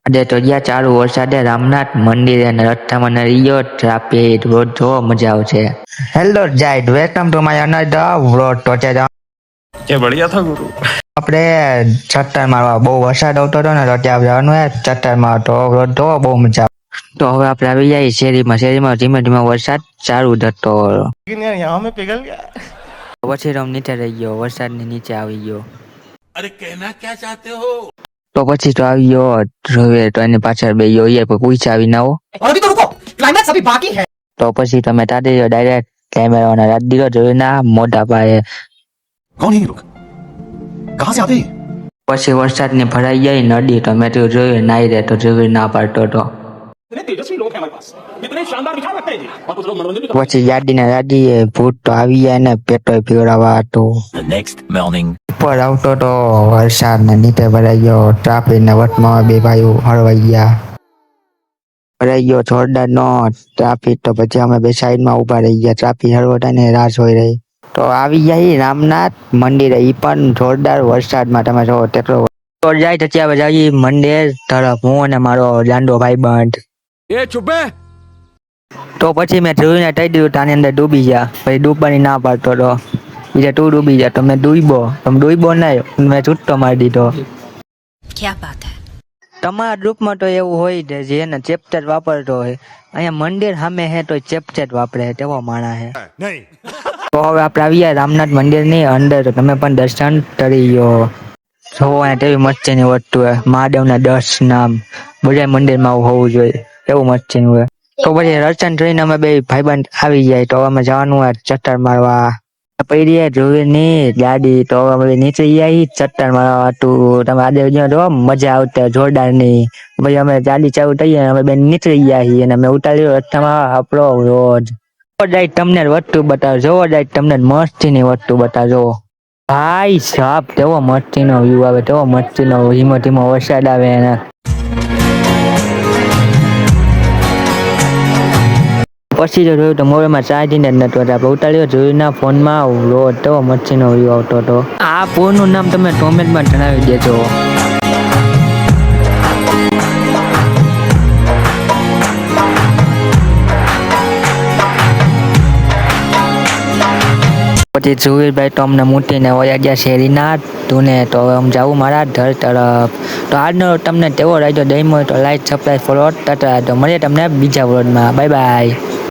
અરે તો જ્યાં ચાલુ વરસાદે રામનાથ મંદિરે અને રસ્તામાં નરીયો ટ્રાફિક રોડ જોવો મજા આવશે. હેલો જાઈડ welcome to my another vlog. તો क्या बढ़िया था गुरु. આપણે ચટ્ટાન મારવા બહુ વરસાદ આવતો હતો ને તો ત્યાં જવાનું ચટ્ટાન મારતો રોડ જોવો બહુ મજા આવે. તો હવે આપણે આવી જાય શેરીમાં ધીમે ધીમે વરસાદ ચાલુ થતો. लेकिन यार यहाँ में पिघल गया. પછી રમ નીચે રહી ગયો, વરસાદની નીચે આવી ગયો. अरे कहना क्या चाहते हो. તો પછી તો આવી ગયો ધ્રુવે, તો એની પાછળ બે ગયો એ પૂછા આવી ના હો. और अभी तो रुको, क्लाइमैक्स अभी बाकी है. તો પછી તમે તાડી ડાયરેક્ટ કેમેરાના રાત દીધો જોઈને મોટા પાયે. कौन है ये लोग. कहाँ से आते हैं. પછી વરસાદની ભરાઈ ગઈ નદી, તો મેં તો જોયું નાઈ રે તો જોયું ના પાડતો હતો. इतने तेजस्वी लोग हैं हमारे पास. इतने शानदार विचार रखते हैं जी. और कुछ लोग मनोरंजन भी પછી યાદીને રાડીએ ભૂત તો આવી ગયા ને પેટો પીવડાવવા હતું. The next morning. ઉપર આવતો તો વરસાદ ને નીચે ભરાઈ ગયો ટ્રાફિક ને વટમાં બે ભાઈઓ હળવાઈ ગયા. ભરાઈ ગયો જોરદાર નો ટ્રાફિક, તો પછી અમે બે સાઈડમાં ઉભા રહી ગયા. ટ્રાફિક હળવટા ને રાહ જોઈ રહી. તો આવી જાય રામનાથ મંદિરે, ઈ પણ જોરદાર વરસાદમાં તમે જો તેટલો તો જાય તો ત્યાં જઈએ મંદિર તરફ, હું અને મારો જાંડો ભાઈબંધ. ये चुप है. તો પછી મેં જોઈને કહી દીધું તાની અંદર ડૂબી જા. પછી ડૂબવાની ના પાડતો હતો. બીજા તું ડૂબી જા, તો મેં ડૂબો નહીં, મેં છૂટતો મારી દીધો. क्या बात है. તમારા ગ્રુપમાં તો એવું હોય છે જેને ચેપ્ટર વાપરતો હોય. અહીંયા મંદિર સામે હે તો ચેપ્ટર વાપરે તેવો માણસ હે. नहीं. તો હવે આપણે આવીએ રામનાથ મંદિર ની અંદર, તો તમે પણ દર્શન કરી ગયો. જોવો અહીંયા તેવી મસ્તીની વસ્તુ હે, મહાદેવના 10 નામ બધા મંદિરમાં આવું હોવું જોઈએ, એવું મસ્તીનું હોય. તો પછી દર્શન જોઈને અમે બે ભાઈબંધ આવી જાય, તો અમે જવાનું હોય ચટ્ટાન મારવા. પડી જોઈને ગાડી, તો અમે નીચે આવી ચટ્ટાન મારવા હતું. તમે આજે જો મજા આવતા જોરદાર ની. પછી અમે ગાડી ચાલુ થઈએ, અમે બેન નીચે ગયા અને અમે ઉતાર્યો રસ્તામાં આપણો રોજ. તમને વસ્તુ બતાવો, જોવો તમને મસ્તીની વસ્તુ બતાવો. ભાઈ સાહેબ તેવો મસ્તીનો વ્યૂ આવે, તેવો મસ્તીનો ધીમો ધીમો વરસાદ આવે એને. પછી તો જોયું તો મોબાઈલમાં ચાર્જિંગ જ નતો, આપણે ઉતાર્યો જોયું ના ફોનમાં રોડ તેવો મચ્છીનો વ્યૂ આવતો હતો. આ ફોનનું નામ તમે કોમેન્ટમાં જણાવી દેજો. પછી જુવીરભાઈ તો અમને મૂટીને વયા ગયા શેરીના તુને. તો હવે હું જાઉં મારા ઘર તરફ. તો આજનો તમને તેવો રાખ્યો દઈ હોય તો લાઈક સબસ્ક્રાઈબ ફોલો તથા તો મળીએ તમને બીજા વર્ડમાં. Bye bye.